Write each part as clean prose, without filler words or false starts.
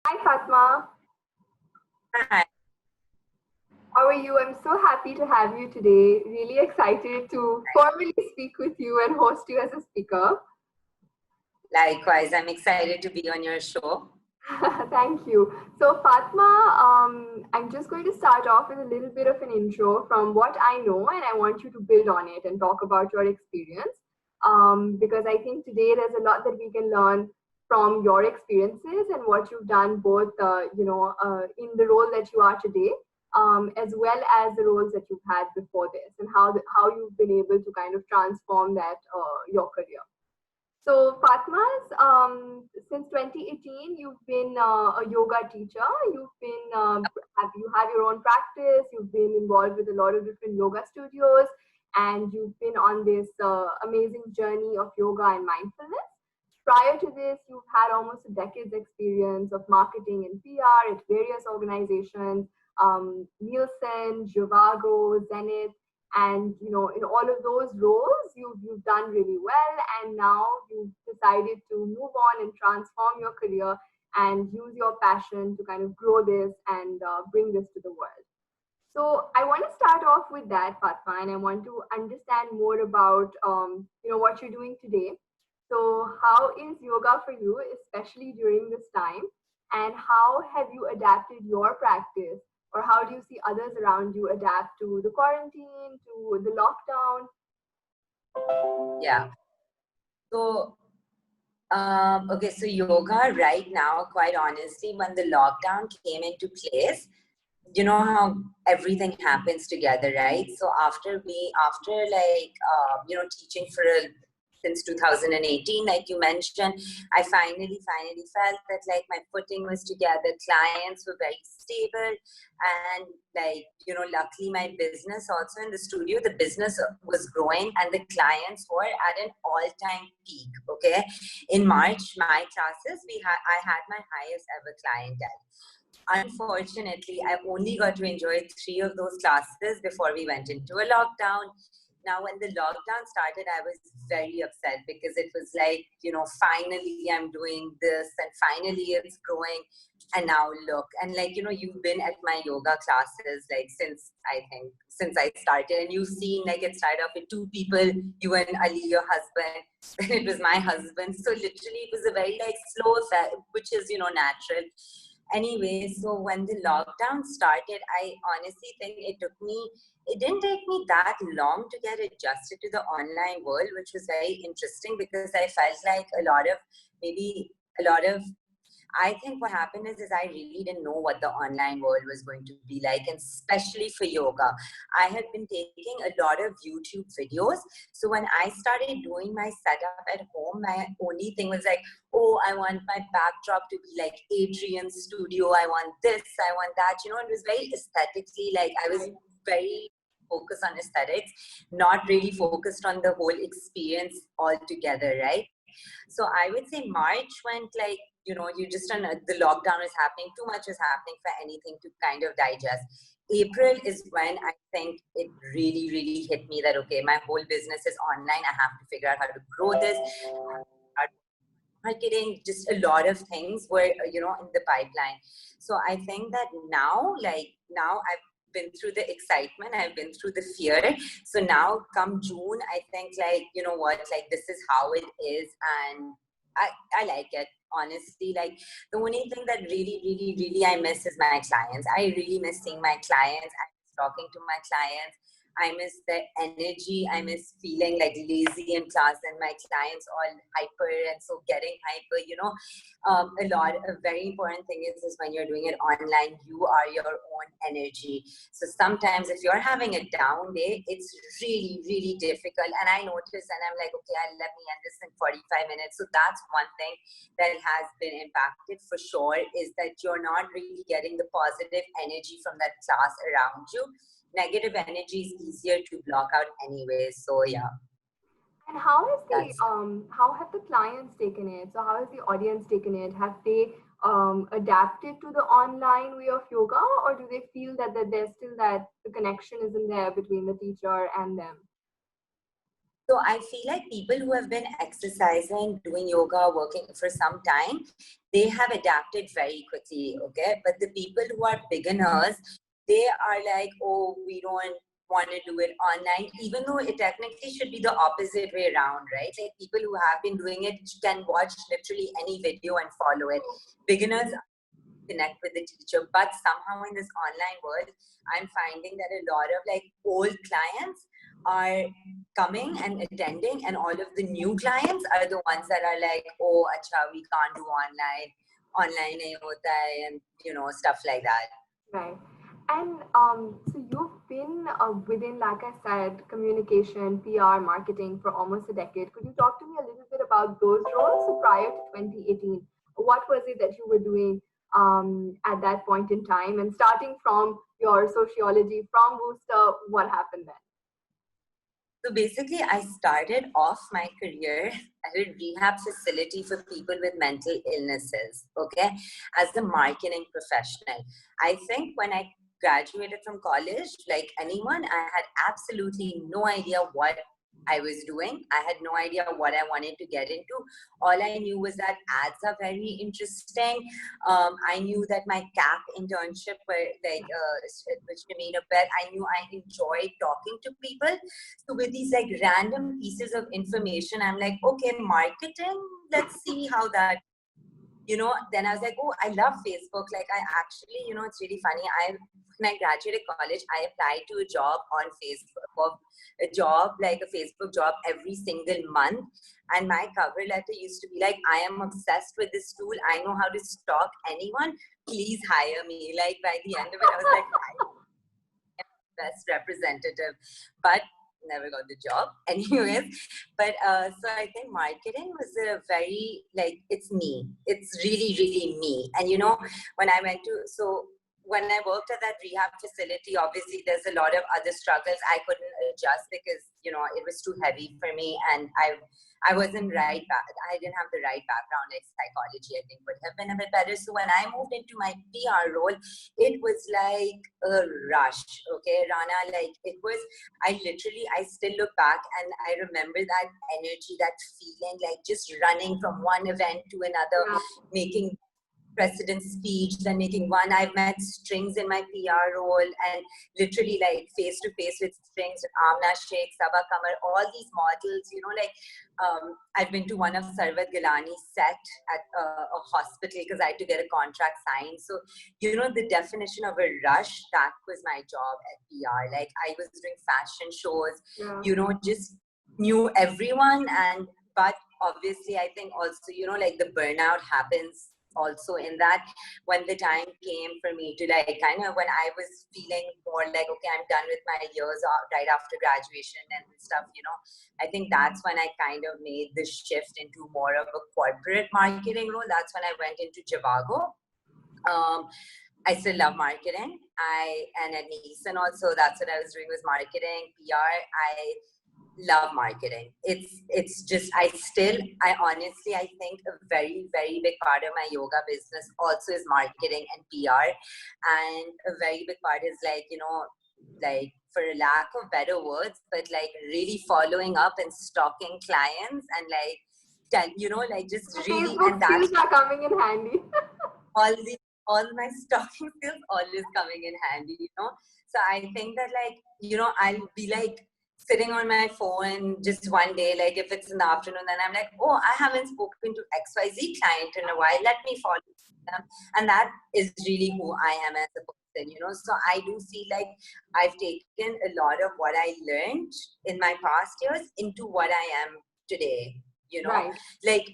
Hi Fatma, Hi. how are you? I'm so happy to have you today. Really excited to formally speak with you and host you as a speaker. Likewise, I'm excited to be on your show. Thank you. So Fatma, I'm just going to start off with a little bit of an intro from what I know, and I want you to build on it and talk about your experience. Because I think today there's a lot that we can learn from your experiences and what you've done, both in the role that you are today, as well as the roles that you've had before this, and how you've been able to kind of transform that your career. So Fatma's, since 2018, you've been a yoga teacher. You've been you have your own practice. You've been involved with a lot of different yoga studios, and you've been on this amazing journey of yoga and mindfulness. Prior to this, you've had almost a decade's experience of marketing and PR at various organizations, Nielsen, Zhivago, Zenith, and in all of those roles you've done really well, and now you've decided to move on and transform your career and use your passion to kind of grow this and bring this to the world. So I want to start off with that, Fatma, and I want to understand more about what you're doing today. So how is yoga for you, especially during this time, and how have you adapted your practice, or how do you see others around you adapt to the quarantine, to the lockdown? Yeah. So, so yoga right now, quite honestly, when the lockdown came into place, you know how everything happens together, right? So after teaching since 2018, like you mentioned, I finally felt that like my footing was together, clients were very stable, and luckily my business also in the studio, the business was growing and the clients were at an all-time peak. Okay, in March, my classes, I had my highest ever clientele. Unfortunately, I only got to enjoy 3 of those classes before we went into a lockdown. Now, when the lockdown started, I was very upset because it was like, finally I'm doing this and finally it's growing. And now look, and you've been at my yoga classes like since I started, and you've seen like it started off with 2 people, you and Ali, your husband, then it was my husband. So literally it was a very like slow effect, which is, natural. Anyway, so when the lockdown started, I honestly think it didn't take me that long to get adjusted to the online world, which was very interesting because I felt like a lot of I think what happened is I really didn't know what the online world was going to be like, and especially for yoga. I had been taking a lot of YouTube videos. So when I started doing my setup at home, my only thing was like, oh, I want my backdrop to be like Adrian's studio. I want this, I want that. It was very aesthetically, like I was very focused on aesthetics, not really focused on the whole experience altogether, right? So I would say March went like, you just the lockdown is happening, too much is happening for anything to kind of digest. April is when I think it really, really hit me that, okay, my whole business is online. I have to figure out how to grow this. Marketing, just a lot of things were, in the pipeline. So I think that now I've been through the excitement, I've been through the fear. So now come June, I think like, like this is how it is. And I like it, honestly. Like the only thing that really, really, really I miss is my clients. I really miss seeing my clients. I miss talking to my clients. I miss their energy. I miss feeling like lazy in class and my clients all hyper and so getting hyper, a very important thing is when you're doing it online, you are your own energy. So sometimes if you're having a down day, it's really, really difficult. And I notice and I'm like, okay, let me end this in 45 minutes. So that's one thing that has been impacted for sure, is that you're not really getting the positive energy from that class around you. Negative energy is easier to block out anyway. So yeah. And how have the clients taken it? So how has the audience taken it? Have they adapted to the online way of yoga, or do they feel that there's still that the connection isn't there between the teacher and them? So I feel like people who have been exercising, doing yoga, working for some time, they have adapted very quickly, okay? But the people who are beginners, they are like, oh, we don't want to do it online, even though it technically should be the opposite way around, right? Like people who have been doing it can watch literally any video and follow it. Beginners connect with the teacher, but somehow in this online world, I'm finding that a lot of like old clients are coming and attending, and all of the new clients are the ones that are like, oh, acha, we can't do online nahi hota hai, and stuff like that. Right. And so you've been within, like I said, communication, PR, marketing for almost a decade. Could you talk to me a little bit about those roles? So prior to 2018, what was it that you were doing at that point in time? And starting from your sociology from Booster, what happened then? So basically, I started off my career at a rehab facility for people with mental illnesses, okay, as a marketing professional. I think when I graduated from college, like anyone, I had absolutely no idea what I was doing. I had no idea what I wanted to get into. All I knew was that ads are very interesting. I knew that my CAP internship, which made a bet, I knew I enjoyed talking to people. So with these like random pieces of information, I'm like, okay, marketing, let's see how that, then I was like, oh, I love Facebook. Like I actually, it's really funny. When I graduated college, I applied to a job on Facebook, like a Facebook job every single month. And my cover letter used to be like, I am obsessed with this tool. I know how to stalk anyone. Please hire me. Like by the end of it, I was like, I am the best representative. But never got the job anyways. But so I think marketing was a very, like, it's me. It's really, really me. And when I worked at that rehab facility, obviously there's a lot of other struggles. I couldn't adjust because, it was too heavy for me, and I wasn't right back. I didn't have the right background. Like psychology, I think would have been a bit better. So when I moved into my PR role, it was like a rush. Okay, Rana, like it was, I still look back and I remember that energy, that feeling, like just running from one event to another, making president speech, then making one. I've met strings in my PR role, and literally like face to face with strings, Amna Sheikh, Saba Kamar, all these models, I've been to one of Sarvat Gilani's set at a hospital because I had to get a contract signed. So, the definition of a rush, that was my job at PR. Like I was doing fashion shows, just knew everyone. But obviously I think also, like the burnout happens also in that. When the time came for me to like kind of, when I was feeling more like, okay, I'm done with my years right after graduation and stuff, I think that's when I kind of made the shift into more of a corporate marketing role. That's when I went into Javago. I still love marketing. And at Nissan also, that's what I was doing, was marketing, PR. I love marketing. It's just, I honestly, I think a very, very big part of my yoga business also is marketing and PR. And a very big part is like, like for a lack of better words, but like really following up and stalking clients and like just really, Facebook and that's skills are coming in handy. all my stalking skills always coming in handy. So I think that like, I'll be like sitting on my phone just one day, like if it's in the afternoon, then I'm like, oh, I haven't spoken to XYZ client in a while, let me follow them. And that is really who I am as a person. So I do feel like I've taken a lot of what I learned in my past years into what I am today. Right. Like,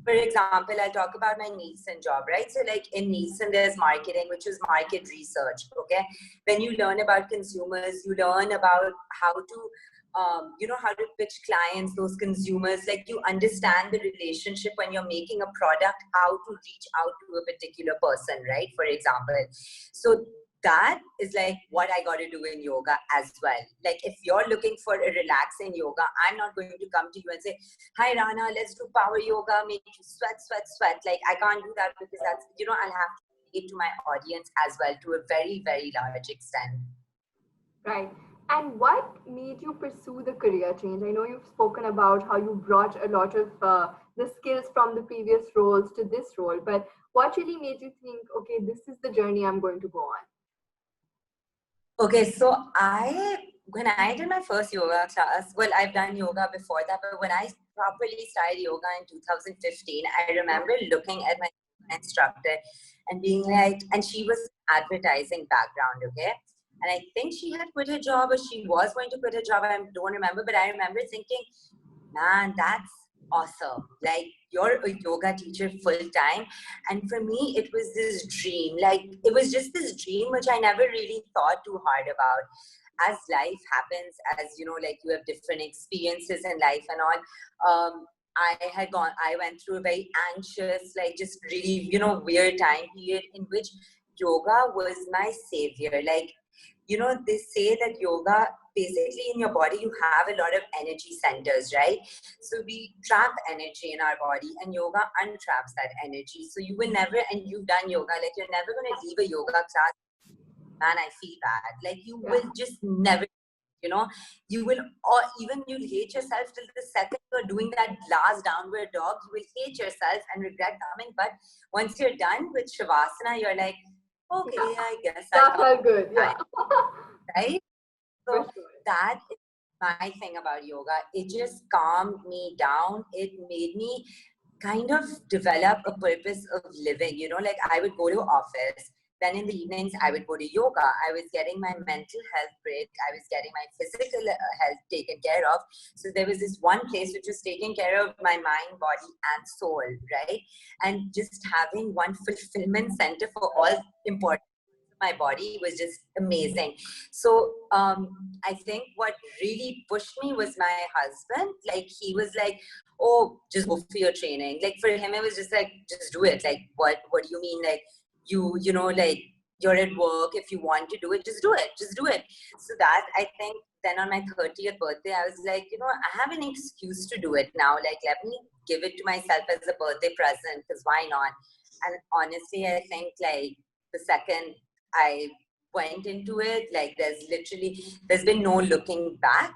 for example, I'll talk about my Nissan job, right? So like in Nissan, there's marketing, which is market research, okay? When you learn about consumers, you learn about how to, how to pitch clients, those consumers, like you understand the relationship when you're making a product, how to reach out to a particular person, right? For example. So that is like what I got to do in yoga as well. Like if you're looking for a relaxing yoga, I'm not going to come to you and say, hi Rana, let's do power yoga, make you sweat. Like I can't do that because that's, I'll have to relate to my audience as well to a very, very large extent. Right. And what made you pursue the career change? I know you've spoken about how you brought a lot of the skills from the previous roles to this role, but what really made you think, okay, this is the journey I'm going to go on? Okay, so when I did my first yoga class, well, I've done yoga before that, but when I properly started yoga in 2015, I remember looking at my instructor and being like, and she was advertising background, okay? And I think she had quit her job or she was going to quit her job. I don't remember, but I remember thinking, man, that's awesome. Like, you're a yoga teacher full time. And for me, it was this dream. Like, it was just this dream which I never really thought too hard about. As life happens, as you know, like you have different experiences in life and all. I went through a very anxious, like just really, weird time period in which yoga was my savior. Like, they say that yoga, basically in your body, you have a lot of energy centers, right? So we trap energy in our body and yoga untraps that energy. So you will never, and you've done yoga, like you're never going to leave a yoga class, man, I feel bad. Like you will just never, you will, or even you'll hate yourself till the second you're doing that last downward dog, you will hate yourself and regret coming. But once you're done with Shavasana, you're like, okay, I guess I That felt good, yeah. right? For So sure. that is my thing about yoga. It just calmed me down. It made me kind of develop a purpose of living. Like I would go to office. Then in the evenings, I would go to yoga. I was getting my mental health break. I was getting my physical health taken care of. So there was this one place which was taking care of my mind, body, and soul, right? And just having one fulfillment center for all important my body was just amazing. So I think what really pushed me was my husband. Like he was like, oh, just go for your training. Like for him, it was just like, just do it. Like what do you mean? Like like you're at work. If you want to do it, just do it. Just do it. So that I think then on my 30th birthday, I was like, I have an excuse to do it now. Like let me give it to myself as a birthday present because why not? And honestly, I think like the second I went into it, like there's been no looking back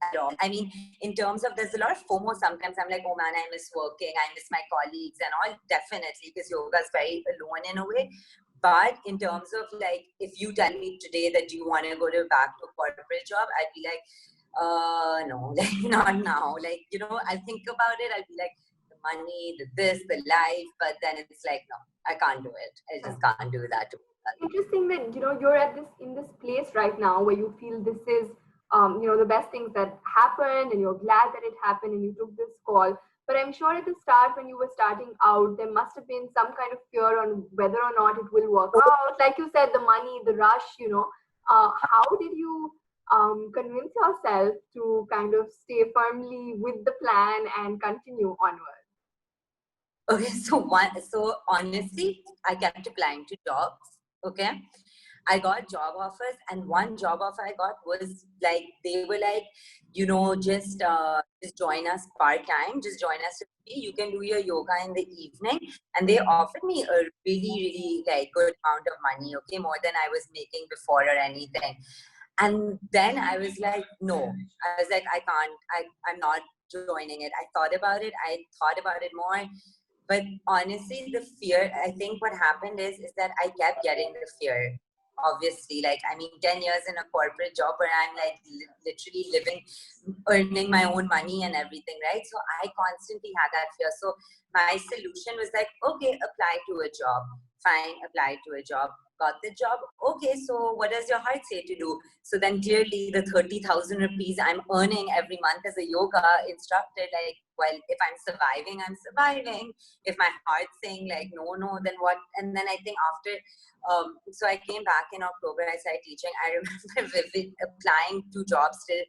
at all. I mean, in terms of, there's a lot of FOMO sometimes. I'm like, oh man, I miss working, I miss my colleagues and all, definitely, because yoga is very alone in a way. But in terms of like, if you tell me today that you want to go back to a corporate job, I'd be like, no, like not now. Like, I'll think about it. I'll be like, the money, the this, the life, but then it's like, no, I can't do it. I just can't do that. Interesting that you're at this in this place right now where you feel this is the best things that happened, and you're glad that it happened and you took this call. But I'm sure at the start, when you were starting out, there must have been some kind of fear on whether or not it will work out. Like you said, the money, the rush. How did you convince yourself to kind of stay firmly with the plan and continue onward? Okay, so honestly, I kept applying to jobs. Okay, I got job offers, and one job offer I got was like, they were like, just join us part time, just join us. You can do your yoga in the evening, and they offered me a really, really like good amount of money. Okay, more than I was making before or anything. And then I was like, no. I was like, I can't. I'm not joining it. I thought about it. I thought about it more. But honestly, the fear, I think what happened is that I kept getting the fear. Obviously, like, I mean, 10 years in a corporate job where I'm like literally living, earning my own money and everything, right? So I constantly had that fear. So my solution was like, okay, apply to a job. Fine, apply to a job. Got the job. Okay, so what does your heart say to do? So then clearly the 30,000 rupees I'm earning every month as a yoga instructor, like, well, if I'm surviving, I'm surviving. If my heart's saying like, no, no, then what? And then I think after, so I came back in October, I started teaching. I remember vivid applying to jobs till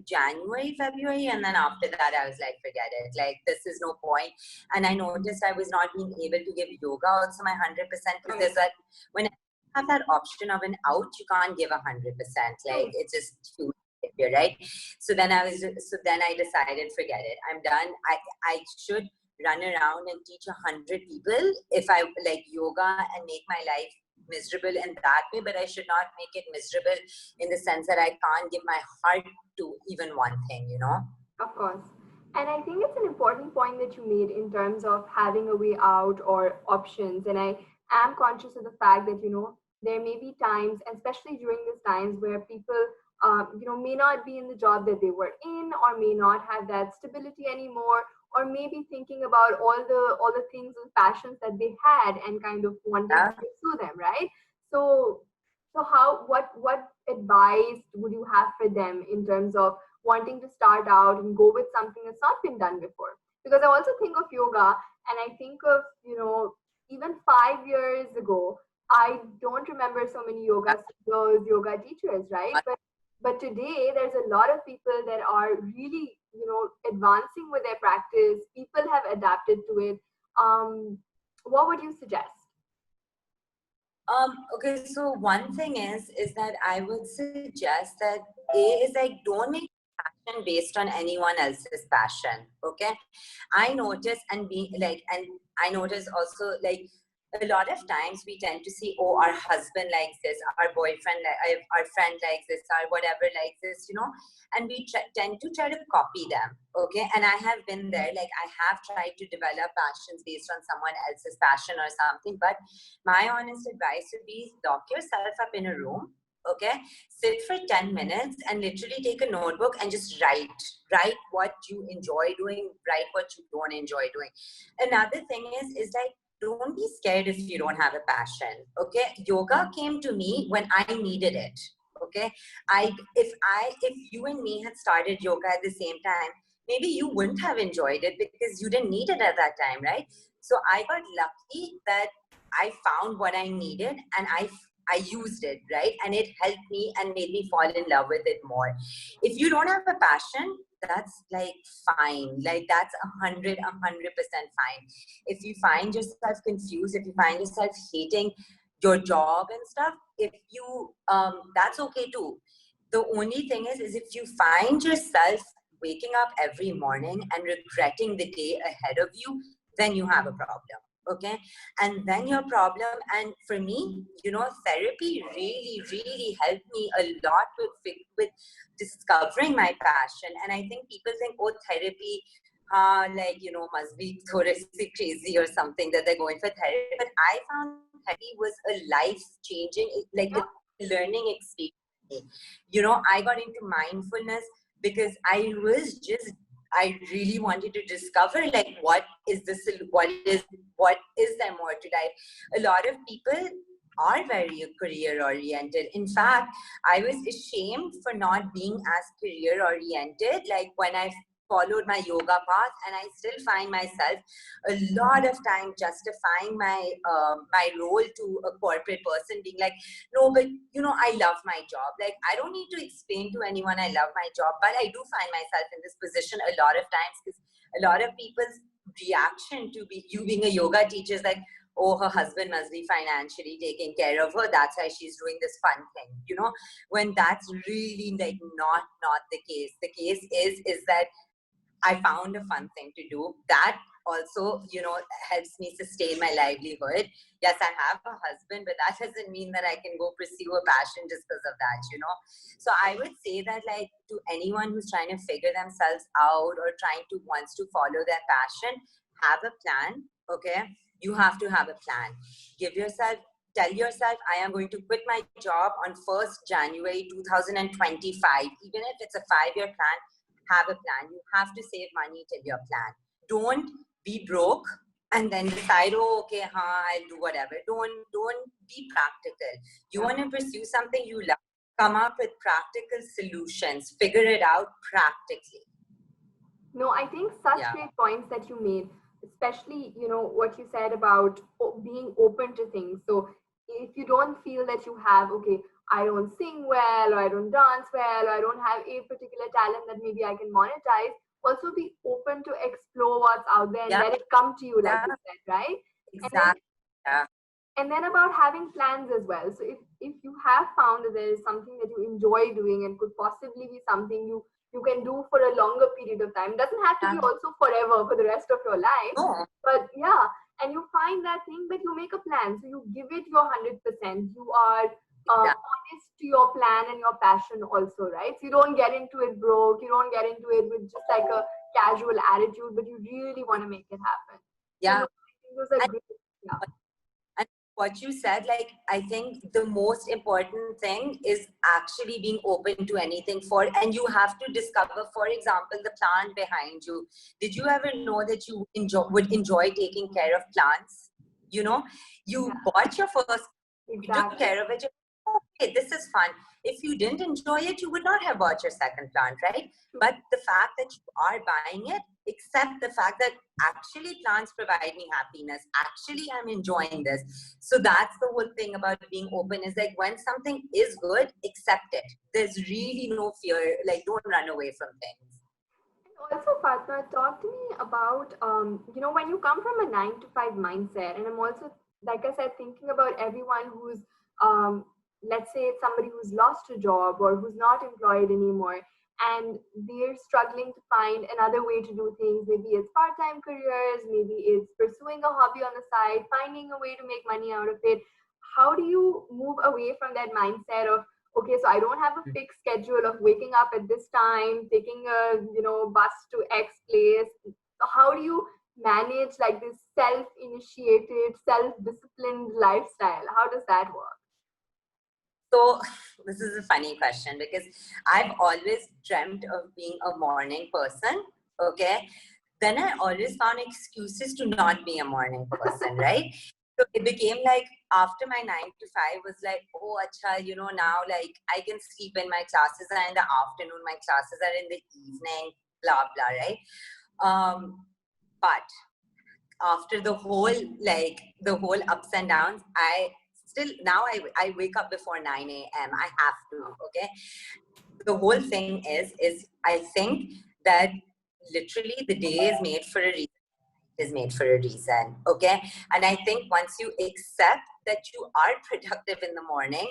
January, February. And then after that, I was like, forget it. Like, this is no point. And I noticed I was not being able to give yoga also my 100% because there's that, when I have that option of an out, you can't give 100%. Like, it's just human behavior, right? So then I decided, forget it. I'm done. I should run around and teach 100 people if I like yoga and make my life miserable in that way, but I should not make it miserable in the sense that I can't give my heart to even one thing, you know? Of course. And I think it's an important point that you made in terms of having a way out or options. And I am conscious of the fact that, there may be times, and especially during these times, where people, may not be in the job that they were in, or may not have that stability anymore, or maybe thinking about all the things and passions that they had and kind of wanting to Yeah. pursue them, right? So how what advice would you have for them in terms of wanting to start out and go with something that's not been done before? Because I also think of yoga, and I think of, even 5 years ago, I don't remember so many yoga teachers, right? But today there's a lot of people that are really, advancing with their practice. People have adapted to it. What would you suggest? Okay, so one thing is that I would suggest that is like don't make passion based on anyone else's passion. Okay, I notice and I notice also like a lot of times we tend to see, oh, our husband likes this, our boyfriend, our friend likes this, or whatever likes this, you know, and we tend to try to copy them. Okay, and I have been there. Like I have tried to develop passions based on someone else's passion or something. But my honest advice would be lock yourself up in a room. Okay, sit for 10 minutes and literally take a notebook and just write what you enjoy doing, write what you don't enjoy doing. Another thing is like don't be scared if you don't have a passion. Okay, yoga came to me when I needed it. Okay, if you and me had started yoga at the same time, maybe you wouldn't have enjoyed it because you didn't need it at that time, right? So I got lucky that I found what I needed and I used it, right? And it helped me and made me fall in love with it more. If you don't have a passion, that's like fine. Like that's 100% fine. If you find yourself confused, if you find yourself hating your job and stuff, if you that's okay too. The only thing is if you find yourself waking up every morning and regretting the day ahead of you, then you have a problem. Okay, and then your problem, and for me, you know, therapy really helped me a lot with discovering my passion. And I think people think, oh, therapy like, you know, must be thoroughly crazy or something that they're going for therapy. But I found therapy was a life changing, like a learning experience. You know, I got into mindfulness because I really wanted to discover like what is there more to life. A lot of people are very career oriented. In fact, I was ashamed for not being as career oriented. Like when I followed my yoga path, and I still find myself a lot of time justifying my role to a corporate person, being like, no, but you know, I love my job. Like I don't need to explain to anyone I love my job, but I do find myself in this position a lot of times because a lot of people's reaction to you being a yoga teacher is like, oh, her husband must be financially taking care of her, that's why she's doing this fun thing, you know, when that's really like not the case. The case is that I found a fun thing to do that also, you know, helps me sustain my livelihood. Yes, I have a husband, but that doesn't mean that I can go pursue a passion just because of that, you know. So I would say that, like, to anyone who's trying to figure themselves out or wants to follow their passion, have a plan. Okay, you have to have a plan. Tell yourself, I am going to quit my job on 1st January 2025, even if it's a 5-year plan. Have a plan. You have to save money till your plan. Don't be broke and then decide, oh, okay, I'll do whatever. Don't be practical. You want to pursue something you love, come up with practical solutions, figure it out practically. No, I think such great points that you made, especially, what you said about being open to things. So if you don't feel that you have, okay, I don't sing well, or I don't dance well, or I don't have a particular talent that maybe I can monetize, also be open to explore what's out there and let it come to you, like you said, right? Exactly. And then about having plans as well. So if you have found that there is something that you enjoy doing and could possibly be something you can do for a longer period of time, it doesn't have to be also forever for the rest of your life. No. But yeah, and you find that thing, but you make a plan. So you give it your 100%. You are honest to your plan and your passion also, right? So you don't get into it broke. You don't get into it with just like a casual attitude, but you really want to make it happen. So no, Yeah. I think those are And, great. Yeah. and what you said, like, I think the most important thing is actually being open to anything for, and you have to discover, for example, the plant behind you. Did you ever know that you would enjoy taking care of plants? You know, you bought your first, you took Exactly. care of it. Okay, this is fun. If you didn't enjoy it, you would not have bought your second plant, right? But the fact that you are buying it, accept the fact that actually plants provide me happiness. Actually, I'm enjoying this. So that's the whole thing about being open, is like when something is good, accept it. There's really no fear. Like, don't run away from things. Also, Fatma, talk to me about, when you come from a 9 to 5 mindset, and I'm also, like I said, thinking about everyone who's, let's say, it's somebody who's lost a job or who's not employed anymore, and they're struggling to find another way to do things. Maybe it's part-time careers, maybe it's pursuing a hobby on the side, finding a way to make money out of it. How do you move away from that mindset of, okay, so I don't have a fixed schedule of waking up at this time, taking a bus to X place? So how do you manage like this self-initiated, self-disciplined lifestyle? How does that work? So this is a funny question because I've always dreamt of being a morning person. Okay. Then I always found excuses to not be a morning person, right? So it became like after my 9 to 5 was like, oh, acha, now like I can sleep in my classes are in the afternoon, my classes are in the evening, blah, blah, right? But after the whole ups and downs, I still, now I wake up before 9 a.m. I have to, okay? The whole thing is I think that literally the day is made for a reason, is made for a reason, okay? And I think once you accept that you are productive in the morning,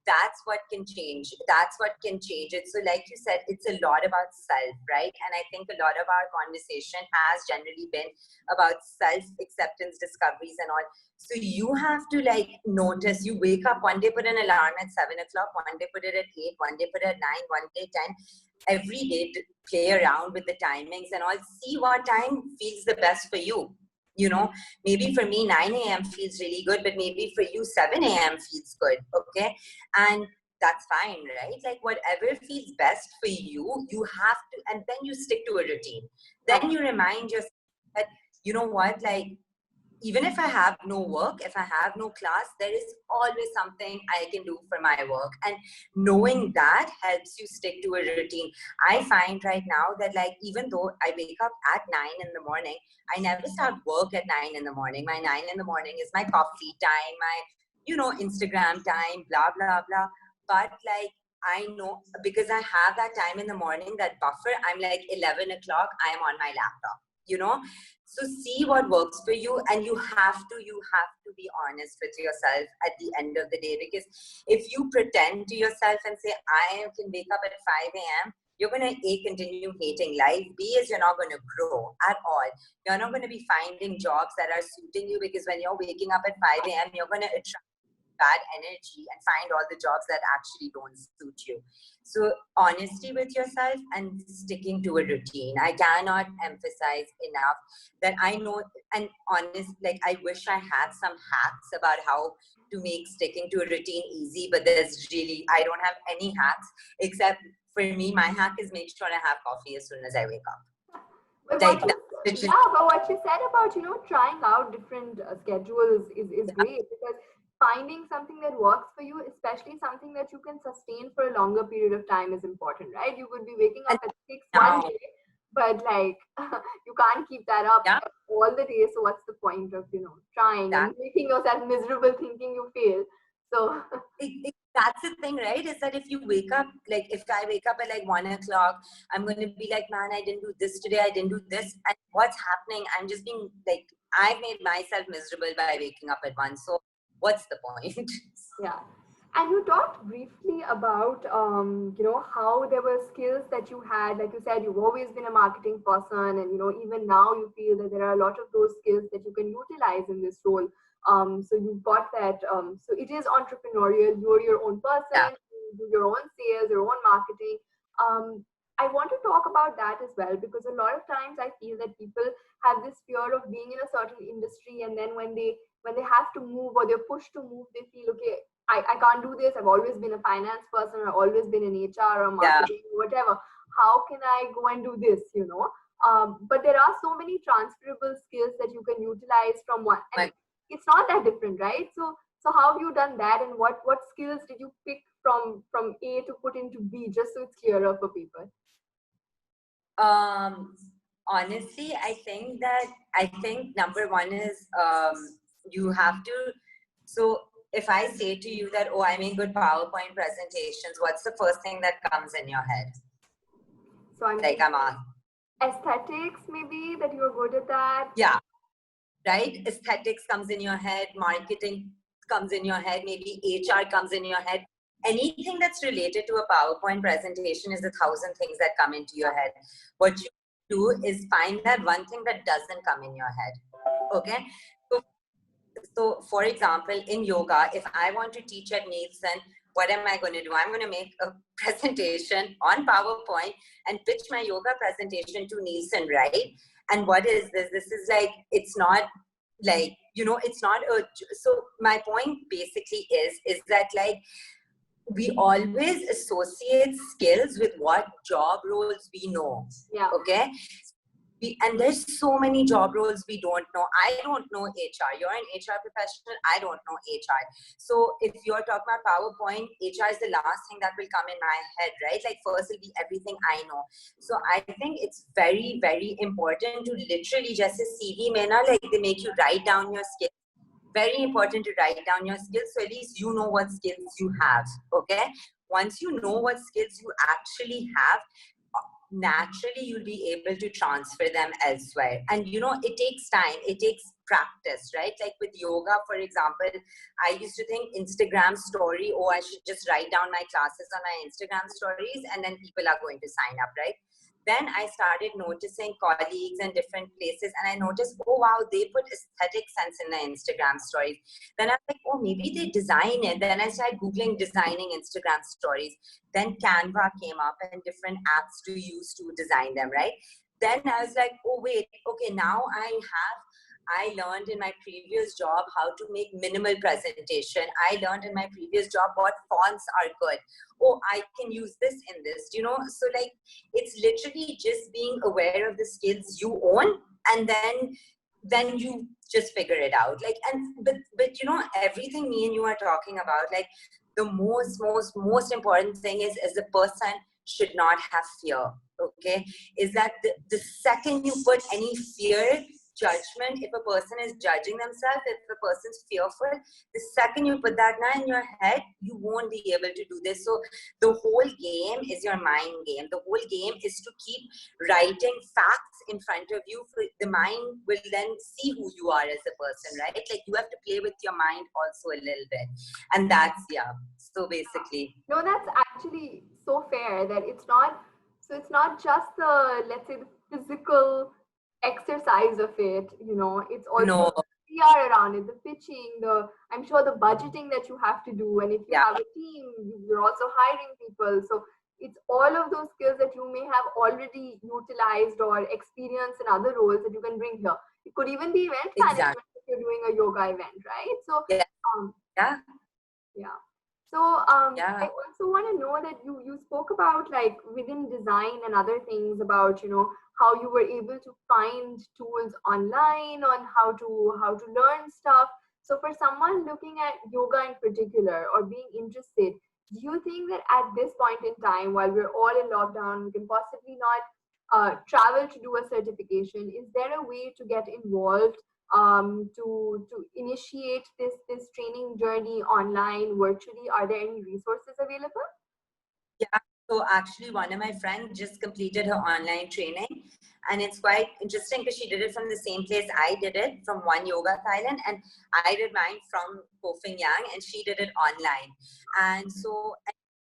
that's what can change. That's what can change it. So like you said, it's a lot about self, right? And I think a lot of our conversation has generally been about self-acceptance, discoveries and all. So you have to like notice, you wake up one day, put an alarm at 7 o'clock, one day put it at 8, one day put it at 9, one day 10. Every day to play around with the timings and all, see what time feels the best for you. Maybe for me 9 a.m. feels really good, but maybe for you 7 a.m. feels good, okay? And that's fine, right? Like whatever feels best for you, you have to, and then you stick to a routine. Then you remind yourself that, you know what, like, even if I have no work, if I have no class, there is always something I can do for my work. And knowing that helps you stick to a routine. I find right now that like, even though I wake up at 9 in the morning, I never start work at 9 in the morning. My 9 in the morning is my coffee time, my, Instagram time, blah, blah, blah. But like, I know because I have that time in the morning, that buffer, I'm like 11 o'clock, I'm on my laptop. So see what works for you, and you have to be honest with yourself at the end of the day, because if you pretend to yourself and say, I can wake up at 5 a.m., you're going to continue hating life. B is you're not going to grow at all. You're not going to be finding jobs that are suiting you, because when you're waking up at 5 a.m., you're going to attract bad energy and find all the jobs that actually don't suit you. So honesty with yourself and sticking to a routine. I cannot emphasize enough that I know, and honest, like I wish I had some hacks about how to make sticking to a routine easy, but I don't have any hacks, except for me, my hack is make sure I have coffee as soon as I wake up. But Like that. what you said about trying out different schedules is great, because finding something that works for you, especially something that you can sustain for a longer period of time, is important, right? You could be waking up And at 6 one now, day, but like you can't keep that up yeah, all the days. So what's the point of trying that and making yourself miserable thinking you fail? So that's the thing, right? Is that if you wake up, like if I wake up at like 1 o'clock, I'm going to be like, man, I didn't do this today. I didn't do this. And what's happening? I'm just being like, I've made myself miserable by waking up at 1. So what's the point? yeah. And you talked briefly about, how there were skills that you had. Like you said, you've always been a marketing person, and even now you feel that there are a lot of those skills that you can utilize in this role. So you've got that. So it is entrepreneurial. You're your own Yeah. person. You do your own sales, your own marketing. Um, I want to talk about that as well, because a lot of times I feel that people have this fear of being in a certain industry, and then when they have to move or they're pushed to move, they feel, okay, I can't do this. I've always been a finance person. I've always been in HR or Yeah. marketing, whatever. How can I go and do this? But there are so many transferable skills that you can utilize from one, and My, it's not that different, right? So how have you done that, and what skills did you pick from A to put into B, just so it's clearer for people? honestly, I think number one is you have to. So if I say to you that, oh, I make good PowerPoint presentations, what's the first thing that comes in your head? So I'm Like I'm on. aesthetics, maybe, that you're good at that. Yeah, right? Aesthetics comes in your head, marketing comes in your head, maybe HR comes in your head. Anything that's related to a PowerPoint presentation is 1,000 things that come into your head. What you do is find that one thing that doesn't come in your head. Okay? So for example, in yoga, if I want to teach at Nielsen, what am I going to do? I'm going to make a presentation on PowerPoint and pitch my yoga presentation to Nielsen, right? And what is this? This is like, it's not like, it's not a, so my point basically is that like, we always associate skills with what job roles we know. Yeah. Okay. And there's so many job roles we don't know. I don't know HR. You're an HR professional. I don't know HR. So if you're talking about PowerPoint, HR is the last thing that will come in my head, right? Like first will be everything I know. So I think it's very, very important to literally just a CV, Mena, like they make you write down your skills. Very important to write down your skills, so at least you know what skills you have. Okay, once you know what skills you actually have, naturally you'll be able to transfer them elsewhere. And it takes time, it takes practice, right? Like with yoga, for example, I used to think Instagram story, oh, I should just write down my classes on my Instagram stories and then people are going to sign up, right? Then I started noticing colleagues in different places, and I noticed, oh wow, they put aesthetic sense in their Instagram stories. Then I'm like, oh, maybe they design it. Then I started Googling designing Instagram stories. Then Canva came up and different apps to use to design them, right? Then I was like, oh wait, okay, now I learned in my previous job how to make minimal presentation. I learned in my previous job what fonts are good. Oh, I can use this in this, So like, it's literally just being aware of the skills you own, and then you just figure it out. Like, but everything me and you are talking about, like the most important thing is the person should not have fear. Okay, is that the second you put any fear, judgment, if a person is judging themselves, if a person's fearful, the second you put that now in your head, you won't be able to do this. So the whole game is your mind game. The whole game is to keep writing facts in front of you. The mind will then see who you are as a person, right? Like you have to play with your mind also a little bit. And that's, yeah. So basically. No, that's actually so fair that it's not just the, let's say, the physical exercise of it, it's also No. the PR around it, the pitching, I'm sure the budgeting that you have to do. And if you Yeah. have a team, you're also hiring people. So it's all of those skills that you may have already utilized or experienced in other roles that you can bring here. It could even be event management if you're doing a yoga event, right? So, Yeah. Yeah. yeah. So Yeah. I also want to know that you spoke about, like, within design and other things, about how you were able to find tools online on how to learn stuff. So for someone looking at yoga in particular or being interested, do you think that at this point in time, while we're all in lockdown, we can possibly not travel to do a certification? Is there a way to get involved, to initiate this training journey online, virtually? Are there any resources available? Yeah. So actually, one of my friends just completed her online training, and it's quite interesting because she did it from the same place I did it, from One Yoga Thailand, and I did mine from Koh Yang, and she did it online. And so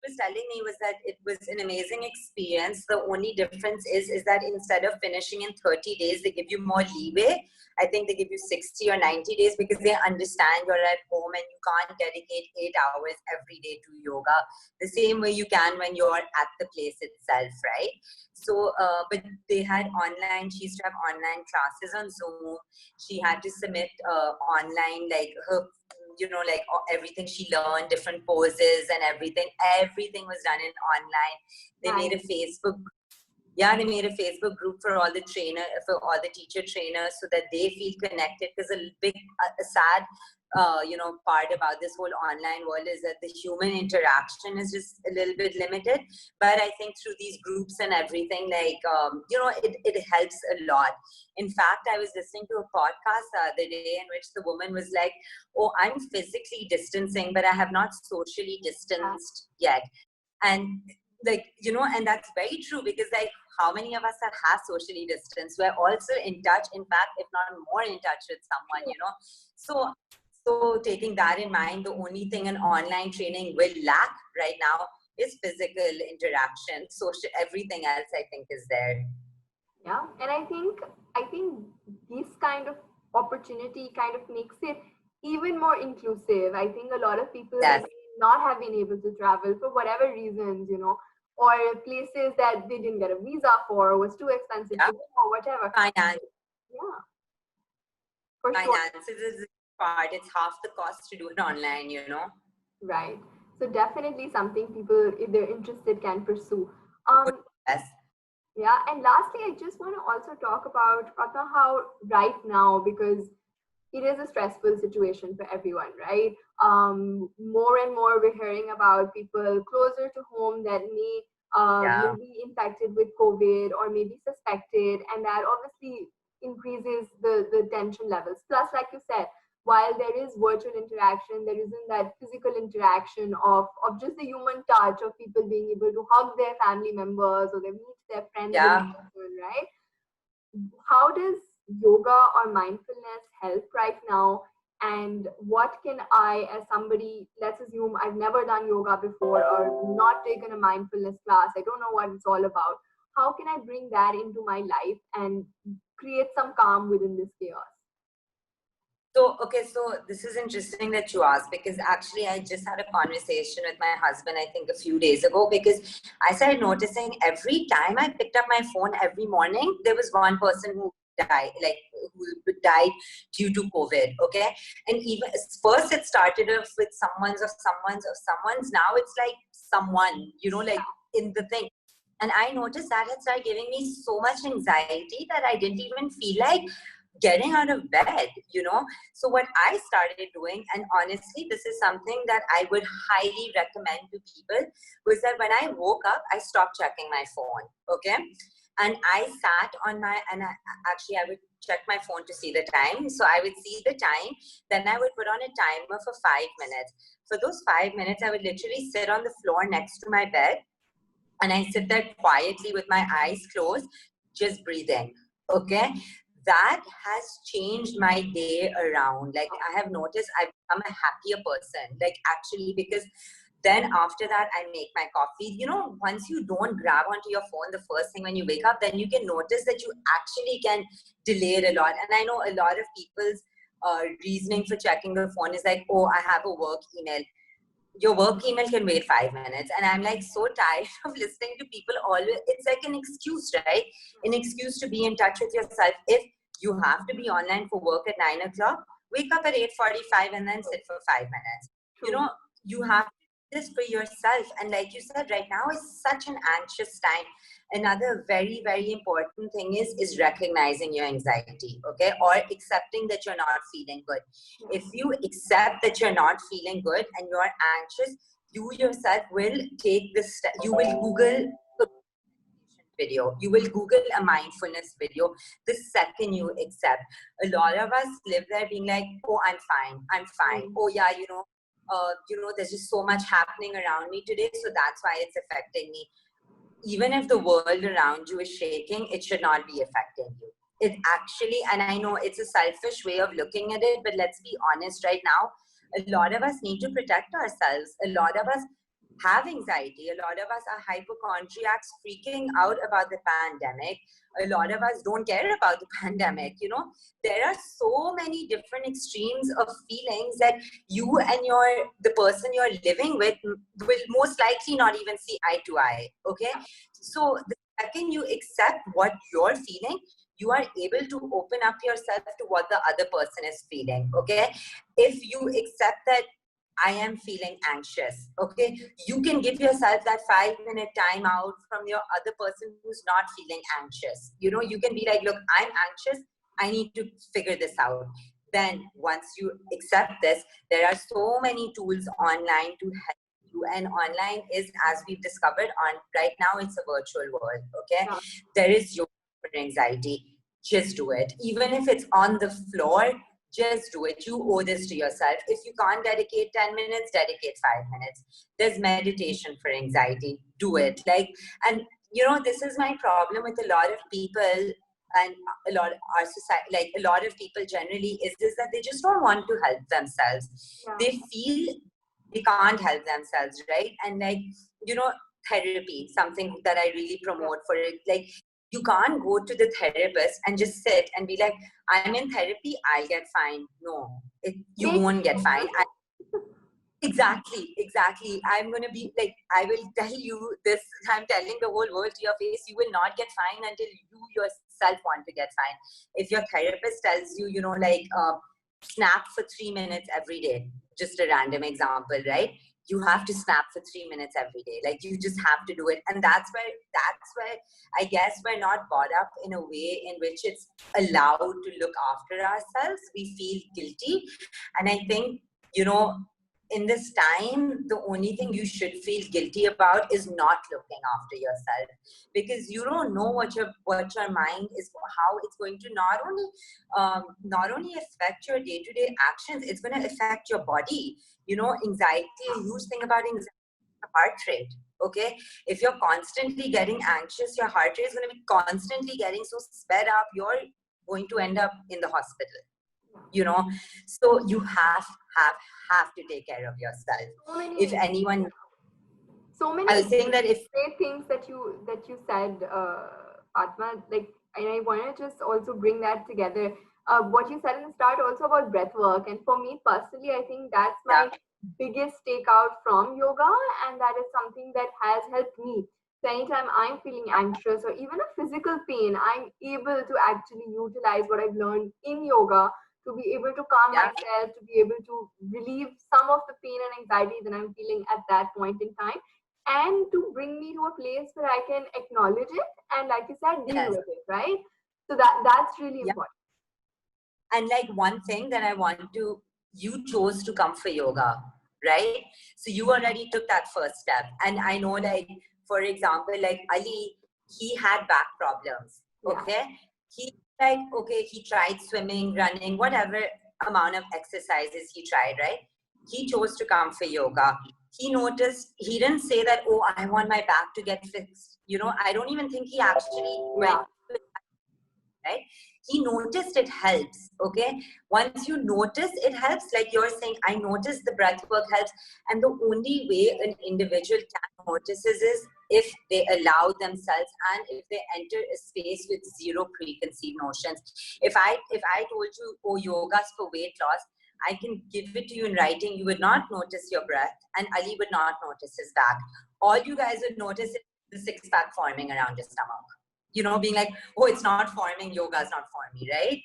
was telling me was that it was an amazing experience. The only difference is that instead of finishing in 30 days, they give you more leeway. I think they give you 60 or 90 days because they understand you're at home and you can't dedicate 8 hours every day to yoga the same way you can when you're at the place itself, right? So, but they had online, she used to have online classes on Zoom. She had to submit online, like her, like everything she learned, different poses and everything was done in online. They made a Facebook, they made a Facebook group for all the teacher trainers so that they feel connected, because a big, sad, part about this whole online world is that the human interaction is just a little bit limited. But I think through these groups and everything, it helps a lot. In fact, I was listening to a podcast the other day in which the woman was like, oh, I'm physically distancing, but I have not socially distanced yet. And and that's very true, because how many of us have socially distanced? We're also in touch, in fact, if not more in touch with someone, So taking that in mind, the only thing an online training will lack right now is physical interaction. Social, everything else I think is there. Yeah, and I think this kind of opportunity kind of makes it even more inclusive. I think a lot of people may not have been able to travel for whatever reasons, or places that they didn't get a visa for, or was too expensive to go, or whatever. Finance. Yeah. For Finances is part. It's half the cost to do it online, Right. So definitely something people, if they're interested, can pursue. Yes. Yeah, and lastly, I just want to also talk about, Fatma, how right now, because it is a stressful situation for everyone, right? More and more we're hearing about people closer to home that may be infected with COVID or maybe suspected, and that obviously increases the tension levels. Plus, like you said, while there is virtual interaction, there isn't that physical interaction of just the human touch of people being able to hug their family members or they meet their friends in person, right? How does yoga or mindfulness help right now? And what can I, as somebody, let's assume I've never done yoga before or not taken a mindfulness class, I don't know what it's all about. How can I bring that into my life and create some calm within this chaos? So this is interesting that you asked, because actually I just had a conversation with my husband, I think a few days ago, because I started noticing every time I picked up my phone every morning, there was one person who died due to COVID. Okay. And even first it started off with someone's. Now it's like someone, in the thing. And I noticed that it started giving me so much anxiety that I didn't even feel like getting out of bed, So what I started doing, and honestly, this is something that I would highly recommend to people, was that when I woke up, I stopped checking my phone, okay? And I sat on I would check my phone to see the time. So I would see the time, then I would put on a timer for 5 minutes. For those 5 minutes, I would literally sit on the floor next to my bed, and I sit there quietly with my eyes closed, just breathing, okay? That has changed my day around. Like, I have noticed I've become a happier person, like actually, because then after that, I make my coffee. Once you don't grab onto your phone the first thing when you wake up, then you can notice that you actually can delay it a lot. And I know a lot of people's reasoning for checking the phone is like, oh, I have a work email. Your work email can wait 5 minutes. And I'm like so tired of listening to people always. It's like an excuse, right? An excuse to be in touch with yourself. If you have to be online for work at 9 o'clock, wake up at 8:45 and then sit for 5 minutes. You have to do this for yourself. And like you said, right now is such an anxious time. Another very, very important thing is recognizing your anxiety, okay? Or accepting that you're not feeling good. If you accept that you're not feeling good and you're anxious, you yourself will take this, you will Google video. You will Google a mindfulness video the second you accept. A lot of us live there being like, oh, I'm fine. Oh yeah, there's just so much happening around me today, so that's why it's affecting me. even if the world around you is shaking, it should not be affecting you. It actually, and I know it's a selfish way of looking at it, but let's be honest right now, a lot of us need to protect ourselves. A lot of us have anxiety. A lot of us are hypochondriacs freaking out about the pandemic. A lot of us don't care about the pandemic. You know, there are so many different extremes of feelings that you and the person you're living with will most likely not even see eye to eye. Okay. So the second you accept what you're feeling, you are able to open up yourself to what the other person is feeling. Okay. If you accept that I am feeling anxious, okay, you can give yourself that 5-minute time out from your other person who's not feeling anxious. You know, you can be like, look, I'm anxious. I need to figure this out. Then once you accept this, there are so many tools online to help you. And online is, as we've discovered, on right now, it's a virtual world. Okay. Yeah. There is yoga for anxiety. Just do it. Even if it's on the floor, just do it. You owe this to yourself. If you can't dedicate 10 minutes, dedicate 5 minutes. There's meditation for anxiety. Do it. Like, and you know, this is my problem with a lot of people and a lot of our society, like a lot of people generally, is this that they just don't want to help themselves. Yeah. They feel they can't help themselves, right? And like, you know, therapy, something that I really promote for it. Like, you can't go to the therapist and just sit and be like, I'm in therapy, I'll get fine. No, you Make won't get fine. changes. Exactly. I'm going to be like, I will tell you this, I'm telling the whole world to your face, you will not get fine until you yourself want to get fine. If your therapist tells you, you know, like, snap for 3 minutes every day, just a random example, right? You have to snap for 3 minutes every day. Like, you just have to do it. And that's where I guess we're not brought up in a way in which it's allowed to look after ourselves. We feel guilty. And I think, you know, in this time, the only thing you should feel guilty about is not looking after yourself, because you don't know what your mind is, how it's going to not only affect your day-to-day actions, it's going to affect your body. You know, anxiety, a huge thing about anxiety, heart rate. Okay, if you're constantly getting anxious, your heart rate is going to be constantly getting so sped up, you're going to end up in the hospital. You know, so you have to take care of yourself. So many, If anyone, so I many was saying that if great things that you said, Fatma. Like, and I want to just also bring that together. What you said in the start also about breath work, and for me personally, I think that's yeah, my biggest takeout from yoga, and that is something that has helped me. So anytime I'm feeling anxious or even a physical pain, I'm able to actually utilize what I've learned in yoga to be able to calm yeah, myself, to be able to relieve some of the pain and anxiety that I'm feeling at that point in time, and to bring me to a place where I can acknowledge it and, like you said, deal yes, with it, right? So that's really yeah. important. And like, one thing that I want to, you chose to come for yoga, right? So you already took that first step. And I know, like, for example, like Ali, he had back problems. Yeah. Okay. He, like, okay, he tried swimming, running, whatever amount of exercises he tried, right? He chose to come for yoga. He noticed, he didn't say that, oh, I want my back to get fixed. You know, I don't even think he actually went, Yeah. right? He noticed it helps. Okay. Once you notice it helps, like you're saying, I noticed the breath work helps. And the only way an individual can notice is if they allow themselves and if they enter a space with zero preconceived notions. If I told you, oh, yoga's for weight loss, I can give it to you in writing. You would not notice your breath, and Ali would not notice his back. All you guys would notice is the six-pack forming around your stomach. You know, being like, oh, it's not forming, yoga's not for me, right?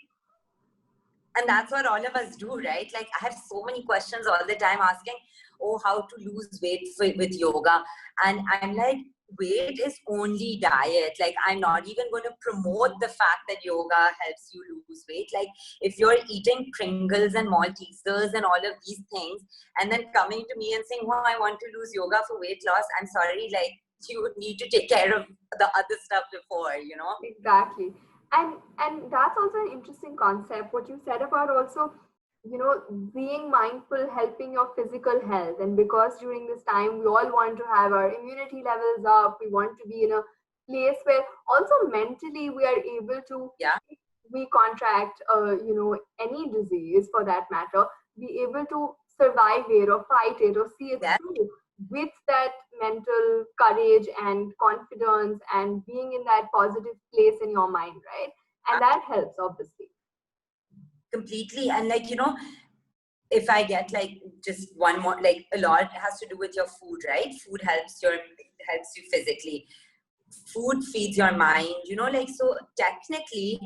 And that's what all of us do, right? Like, I have so many questions all the time asking, oh, how to lose weight with yoga. And I'm like, weight is only diet. Like, I'm not even going to promote the fact that yoga helps you lose weight. Like, if you're eating Pringles and Maltesers and all of these things, and then coming to me and saying, oh, I want to lose yoga for weight loss, I'm sorry, like, you would need to take care of the other stuff before, you know? Exactly. And that's also an interesting concept. What you said about also being mindful, helping your physical health. And because during this time we all want to have our immunity levels up, we want to be in a place where also mentally we are able to, Yeah. if we contract any disease for that matter, be able to survive it or fight it or see it Yeah. through with that mental courage and confidence and being in that positive place in your mind, right? And that helps obviously. Completely. And like, if I get like just one more, like a lot has to do with your food, right? Food helps you physically. Food feeds your mind, like, so technically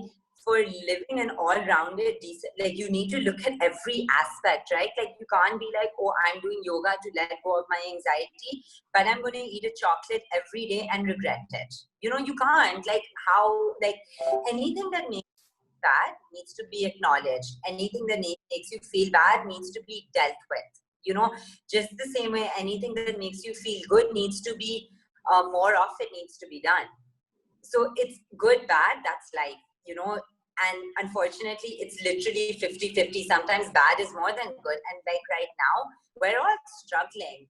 for living an all-rounded decent, like, you need to look at every aspect, right? Like, you can't be like, oh, I'm doing yoga to let go of my anxiety, but I'm going to eat a chocolate every day and regret it. You can't. Like, how, like, anything that makes bad needs to be acknowledged. Anything that makes you feel bad needs to be dealt with. Just the same way anything that makes you feel good needs to be, more of it needs to be done. So it's good, bad, that's life. And unfortunately, it's literally 50-50. Sometimes bad is more than good. And like right now, we're all struggling.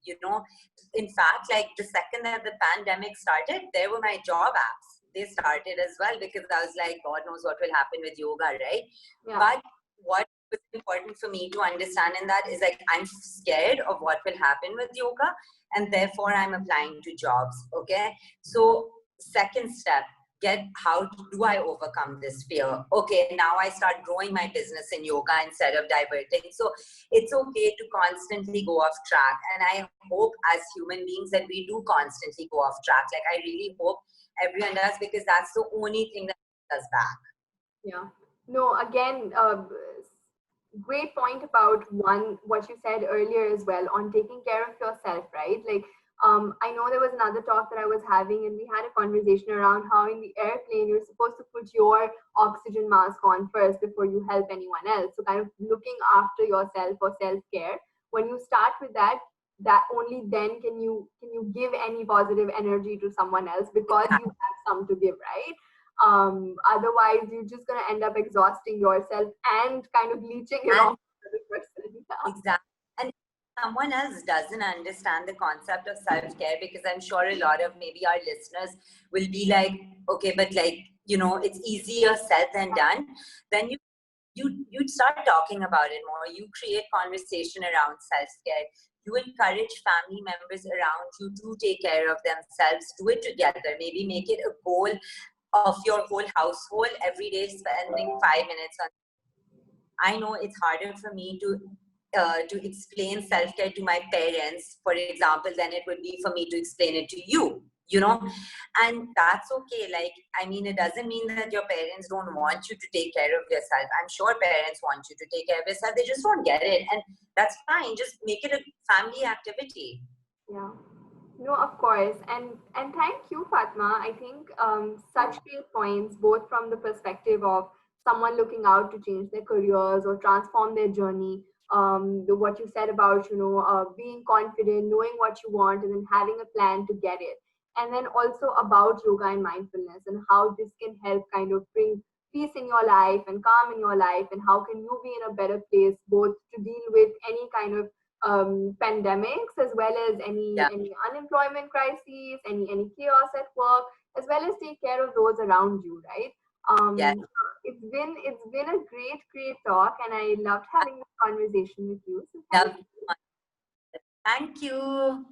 In fact, like the second that the pandemic started, there were my job apps. They started as well because I was like, God knows what will happen with yoga, right? Yeah. But what was important for me to understand in that is like, I'm scared of what will happen with yoga, and therefore I'm applying to jobs. Okay. So second step, how do I overcome this fear? Okay, now I start growing my business in yoga instead of diverting. So it's okay to constantly go off track. And I hope as human beings that we do constantly go off track. Like, I really hope everyone does, because that's the only thing that gets us back. Yeah. No, again, great point about what you said earlier as well on taking care of yourself, right? Like, I know there was another talk that I was having, and we had a conversation around how in the airplane you're supposed to put your oxygen mask on first before you help anyone else. So, kind of looking after yourself or self care. When you start with that, that only then can you give any positive energy to someone else because you have some to give, right? Otherwise you're just going to end up exhausting yourself and kind of leeching it off the other person. Exactly. And someone else doesn't understand the concept of self-care, because I'm sure a lot of maybe our listeners will be like, okay, but like, it's easier said than done. Then you'd start talking about it more. You create conversation around self-care. You encourage family members around you to take care of themselves. Do it together. Maybe make it a goal of your whole household every day, spending 5 minutes on. I know it's harder for me to explain self-care to my parents, for example, than it would be for me to explain it to you, and that's okay. Like, I mean, it doesn't mean that your parents don't want you to take care of yourself. I'm sure parents want you to take care of yourself. They just don't get it. And that's fine. Just make it a family activity. Yeah. No, of course. And thank you, Fatma. I think such great points, both from the perspective of someone looking out to change their careers or transform their journey. What you said about, being confident, knowing what you want, and then having a plan to get it. And then also about yoga and mindfulness and how this can help kind of bring peace in your life and calm in your life, and how can you be in a better place both to deal with any kind of pandemics, as well as Yeah. any unemployment crises, any chaos at work, as well as take care of those around you, right? Yeah. It's been a great talk, and I loved having this conversation with you. So thank Love. you. Thank you.